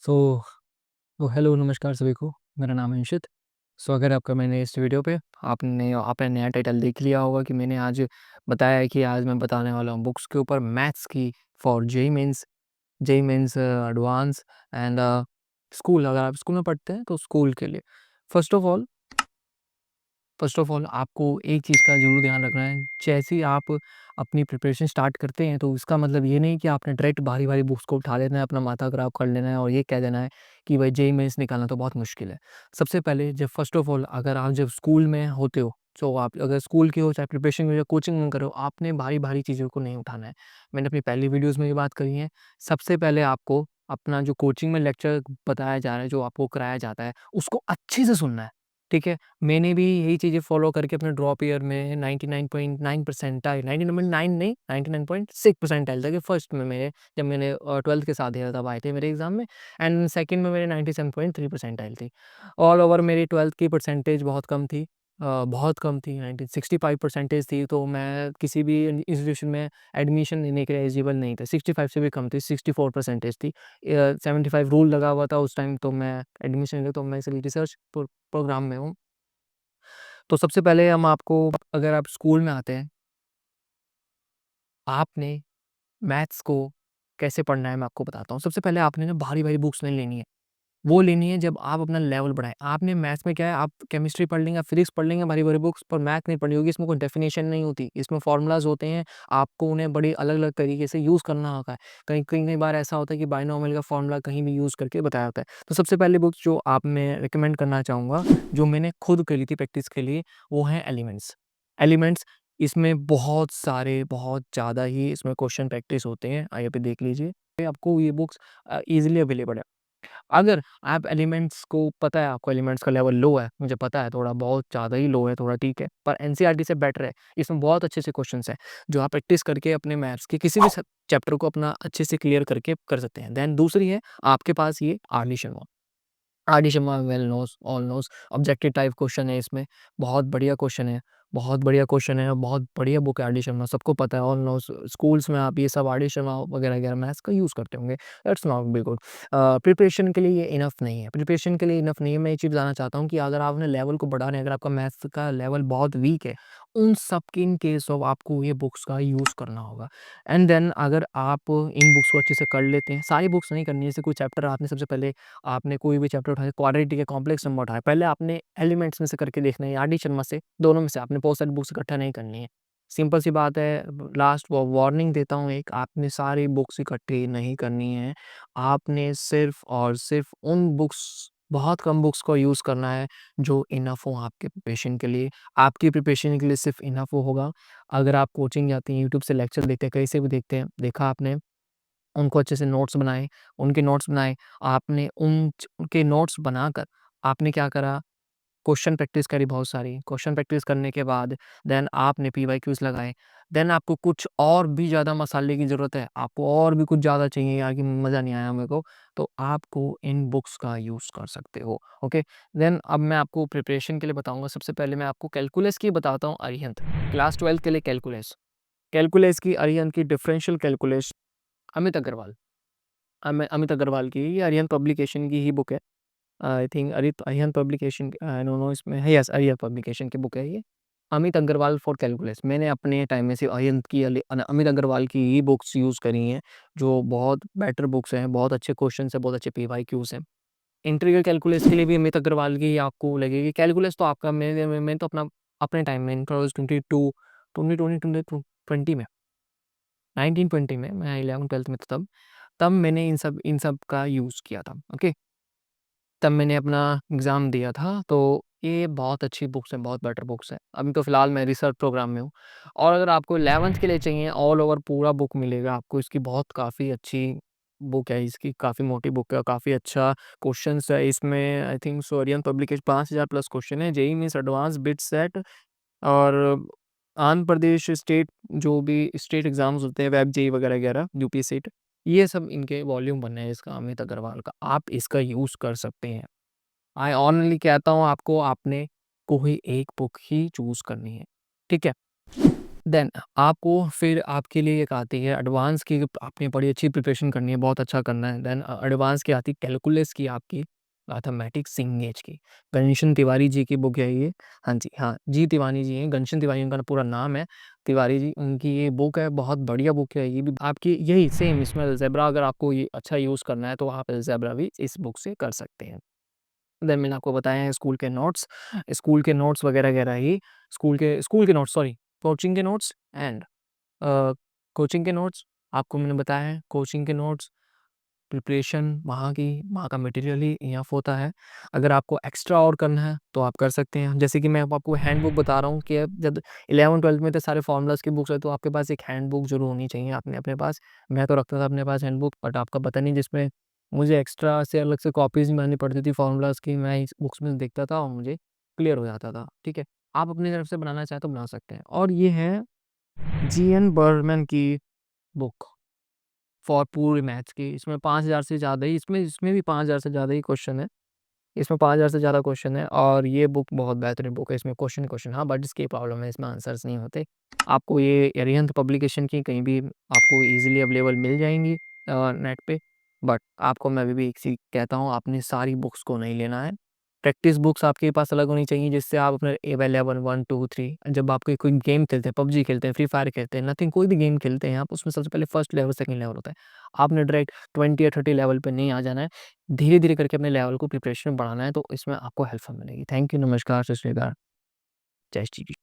So hello नमस्कार सभी को। मेरा नाम है अंशित। स्वागत है आपका मैंने इस वीडियो पे। आपने नया टाइटल देख लिया होगा कि मैंने आज बताया है कि आज मैं बताने वाला हूँ बुक्स के ऊपर मैथ्स की for JEE Mains advance and school. अगर आप स्कूल में पढ़ते हैं तो स्कूल के लिए फर्स्ट ऑफ ऑल आपको एक चीज़ का ज़रूर ध्यान रखना है। जैसे ही आप अपनी प्रिपरेशन स्टार्ट करते हैं तो इसका मतलब ये नहीं कि आपने डायरेक्ट भारी-भारी बुक्स को उठा लेना है, अपना माथा खराब कर लेना है और ये कह देना है कि भाई जेईई मेंस निकालना तो बहुत मुश्किल है। सबसे पहले जब फर्स्ट ऑफ ऑल अगर आप जब स्कूल में होते हो, तो आप अगर स्कूल के हो चाहे प्रिपरेशन में या कोचिंग में कर रहे हो, आपने भारी-भारी चीज़ों को नहीं उठाना है। मैंने अपनी पहली वीडियोज़ में ये बात करी है। सबसे पहले आपको अपना जो कोचिंग में लेक्चर बताया जा रहा है, जो आपको कराया जाता है, उसको अच्छे से सुनना है, ठीक है? मैंने भी यही चीज़ें फ़ॉलो करके अपने ड्रॉप ईयर में 99.9 परसेंटाइल 99.9 नहीं 99.6 परसेंटाइल था कि फर्स्ट में मेरे जब मैंने 12th के साथ दिया तब आए थे मेरे एग्ज़ाम में एंड सेकंड में मेरे 97.3 परसेंटाइल थी। ऑल ओवर मेरी 12th की परसेंटेज बहुत कम थी, बहुत कम थी, 65 परसेंटेज थी, तो मैं किसी भी इंस्टीट्यूशन में एडमिशन लेने के लिए एलिजिबल नहीं था। 65 से भी कम थी, 64 परसेंटेज थी। 75 रूल लगा हुआ था उस टाइम, तो मैं एडमिशन ले तो मैं इसलिए रिसर्च प्रोग्राम में हूँ। तो सबसे पहले हम आपको अगर आप स्कूल में आते हैं, आपने मैथ्स को कैसे पढ़ना है मैं आपको बताता हूँ। सबसे पहले आपने ना भारी-भारी बुक्स नहीं लेनी है। वो लेनी है जब आप अपना लेवल बढ़ाएँ। आपने मैथ्स में क्या है, आप केमिस्ट्री पढ़ लेंगे, आप फिज़िक्स पढ़ लेंगे भारी-भारी बुक्स, पर मैथ नहीं पढ़नी होगी। इसमें कोई डेफिनेशन नहीं होती। इसमें फ़ॉर्मूलाज़ होते हैं, आपको उन्हें बड़ी अलग-अलग तरीके से यूज़ करना होता है। कई बार ऐसा होता है कि बायनॉमियल का फ़ॉर्मूला कहीं भी यूज़ करके बताया होता है। तो सबसे पहली बुक जो आप मैं रिकमेंड करना चाहूँगा, जो मैंने खुद करी थी प्रैक्टिस के लिए, वो है एलिमेंट्स। एलिमेंट्स इसमें बहुत सारे, बहुत ज़्यादा ही इसमें क्वेश्चन प्रैक्टिस होते हैं। यहाँ पे देख लीजिए, आपको ये बुक्स ईज़िली अवेलेबल है। अगर आप एलिमेंट्स को पता है, आपको एलिमेंट्स का लेवल लो है, मुझे पता है थोड़ा बहुत ज़्यादा ही लो है, थोड़ा ठीक है, पर एनसीईआरटी से बेटर है। इसमें बहुत अच्छे-अच्छे क्वेश्चन्स हैं, जो आप प्रैक्टिस करके अपने मैथ्स के किसी भी चैप्टर को अपना अच्छे से क्लियर करके कर सकते हैं। देन दूसरी है, आपके पास ये RD Sharma. RD. Sharma well knows, all knows, objective type question है इसमें, बहुत बढ़िया क्वेश्चन है, बहुत बढ़िया क्वेश्चन है, बहुत बढ़िया बुक है आर.डी. शर्मा, सबको पता है, ऑल नोज़। स्कूल्स में आप ये सब आर.डी. शर्मा वगैरह-वगैरह मैथ्स का यूज़ करते होंगे, that's not be good. Preparation के लिए ये इनफ नहीं है, प्रिपरेशन के लिए इनफ नहीं है। मैं ये चीज़ बताना चाहता हूँ कि अगर आपने लेवल को बढ़ाना है, अगर आपका मैथ्स का लेवल बहुत वीक है, उन सब के इन केस ऑफ आपको ये बुक्स का यूज़ करना होगा। एंड देन अगर आप इन बुक्स को अच्छे से कर लेते हैं, सारी बुक्स नहीं करनी है, जैसे कोई चैप्टर आपने सबसे पहले आपने कोई भी चैप्टर उठाया, क्वाड्रेटिक या कॉम्प्लेक्स नंबर उठाया, पहले आपने एलिमेंट्स में से करके देखना है, आर.डी. शर्मा से, दोनों में से आपने बहुत सारी बुक्स इकट्ठा नहीं करनी है। सिंपल सी बात है, लास्ट वार्निंग देता हूँ एक, आपने सारी बुक्स इकट्ठी नहीं करनी है। आपने सिर्फ़ और सिर्फ़ उन बुक्स, बहुत कम बुक्स को यूज़ करना है, जो इनफ हो आपके प्रिपरेशन के लिए। आपकी प्रिपरेशन के लिए सिर्फ़ इनफ वो होगा। अगर आप कोचिंग जाते हैं, यूट्यूब से लेक्चर देखते हैं, कहीं से भी देखते हैं, देखा आपने, उनको अच्छे से नोट्स बनाए, उनके नोट्स बनाए। आपने उनके नोट्स बनाकर आपने क्या करा, क्वेश्चन प्रैक्टिस करी बहुत सारी। क्वेश्चन प्रैक्टिस करने के बाद देन आपने पीवाईक्यूज़ लगाए। देन आपको कुछ और भी ज़्यादा मसाले की ज़रूरत है, आपको और भी कुछ ज़्यादा चाहिए यार कि मज़ा नहीं आया मेरे को, तो आपको इन बुक्स का यूज़ कर सकते हो, ओके? देन अब मैं आपको प्रिपरेशन के लिए बताऊँगा। सबसे पहले मैं आपको कैलकुलस की बताता हूँ, अरिहंत। क्लास 12th के लिए कैलकुलस। कैलकुलस की अरिहंत की डिफरेंशियल कैलकुलस, अमित अग्रवाल। अमित अग्रवाल की ये अरिहंत पब्लिकेशन की ही बुक है। I think Arihant publication, I don't know इसमें है, यस अरिहंत पब्लिकेशन की बुक है ये। Amit Agarwal for calculus. मैंने अपने टाइम में से अमित अग्रवाल की ही बुक्स यूज़ करी हैं, जो बहुत बेटर बुक्स हैं, बहुत अच्छे क्वेश्चन्स हैं, बहुत अच्छे पीवाईक्यूज़ हैं। इंटीग्रल कैलकुलस के लिए भी अमित अग्रवाल की ही आपको लगेगी। कैलकुलस तो आपका मैं तो अपने टाइम में 2022 2020 में 1920 में मैं 11th-12th में था, तब मैंने इन सब का यूज़ किया था, ओके? तब मैंने अपना एग्ज़ाम दिया था, तो ये बहुत अच्छी बुक्स हैं, बहुत बेटर बुक्स हैं। अभी तो फ़िलहाल मैं रिसर्च प्रोग्राम में हूँ, और अगर आपको 11th के लिए चाहिए, ऑल ओवर पूरा बुक मिलेगा आपको, इसकी बहुत काफ़ी अच्छी बुक है, इसकी काफ़ी मोटी बुक है और काफ़ी अच्छा क्वेश्चन्स है इसमें। I think so Aryan publication 5000 plus question है, JEE means advance bit set, और आंध्र प्रदेश स्टेट, जो भी स्टेट एग्ज़ाम्स होते हैं, वेब जेईई वगैरह-वगैरह, यूपी सेट, ये सब इनके वॉल्यूम 1 है इसका, अमित अग्रवाल का। आप इसका यूज़ कर सकते हैं। आई ऑनेस्टली कहता हूँ आपको, आपने कोई एक बुक ही चूज़ करनी है, ठीक है? देन आपको फिर आपके लिए एक आती है एडवांस की, आपने बड़ी अच्छी प्रिपरेशन करनी है, बहुत अच्छा करना है। देन एडवांस की आती है कैलकुलस की आपकी, मैथमेटिक्स इंगेज की। घनश्याम तिवारी जी की बुक है ये। हाँ जी, हाँ, जी तिवारी जी हैं, घनश्याम तिवारी उनका पूरा नाम है, तिवारी जी, उनकी ये बुक है, बहुत बढ़िया बुक है ये भी। आपकी यही सेम इसमें अलजेब्रा अगर आपको ये अच्छा यूज़ करना है तो आप अलजेब्रा भी इस बुक से कर सकते हैं। देन मैंने आपको बताया है स्कूल के नोट्स वगैरह-वगैरह ही, स्कूल के नोट्स सॉरी, कोचिंग के नोट्स एंड अ, कोचिंग के नोट्स आपको मैंने बताया है, कोचिंग के नोट्स, प्रिपरेशन वहाँ का मटेरियल ही इनफ होता है। अगर आपको एक्स्ट्रा और करना है तो आप कर सकते हैं। जैसे कि मैं अब आपको हैंडबुक बता रहा हूँ कि अब जब 11th-12th में तो सारे फ़ॉर्मूलाज़ की बुक्स है, तो आपके पास एक हैंडबुक ज़रूर होनी चाहिए आपने अपने पास। मैं तो रखता था अपने पास हैंडबुक, बट आपका पता नहीं, जिसमें मुझे एक्स्ट्रा से अलग से कॉपीज़ बनानी पड़ती थी फ़ॉर्मूलाज़ की, मैं इस बुक्स में देखता था और मुझे क्लियर हो जाता था, ठीक है? आप अपनी तरफ से बनाना चाहें तो बना सकते हैं। और ये है जीएन बर्मन की बुक फॉर पूरे मैथ्स की। इसमें 5000 से ज़्यादा ही, इसमें इसमें भी 5000 से ज़्यादा ही क्वेश्चन है। इसमें 5000 से ज़्यादा क्वेश्चन है और ये बुक बहुत बेहतरीन बुक है। इसमें क्वेश्चन क्वेश्चन, हाँ, बट इसकी प्रॉब्लम है, इसमें आंसर्स नहीं होते। आपको ये अरिहंत पब्लिकेशन की कहीं भी आपको ईज़िली अवेलेबल मिल जाएँगी नेट पे। बट आपको मैं अभी भी एक चीज़ कहता हूँ, आपने सारी बुक्स को नहीं लेना है। प्रैक्टिस बुक्स आपके पास अलग होनी चाहिए, जिससे आप अपने A-level 1, 2, 3 जब आप कोई गेम खेलते हैं, पबजी खेलते हैं, फ्री फायर खेलते हैं, नथिंग, कोई भी गेम खेलते हैं आप, उसमें सबसे पहले फर्स्ट लेवल, सेकंड लेवल होता है। आपने डायरेक्ट 20 या 30 लेवल पे नहीं आ जाना है। धीरे-धीरे करके अपने लेवल को प्रिपरेशन बढ़ाना है, तो इसमें आपको हेल्प मिलेगी। थैंक यू, नमस्कार, सत श्री अकाल, जय श्री कृष्ण।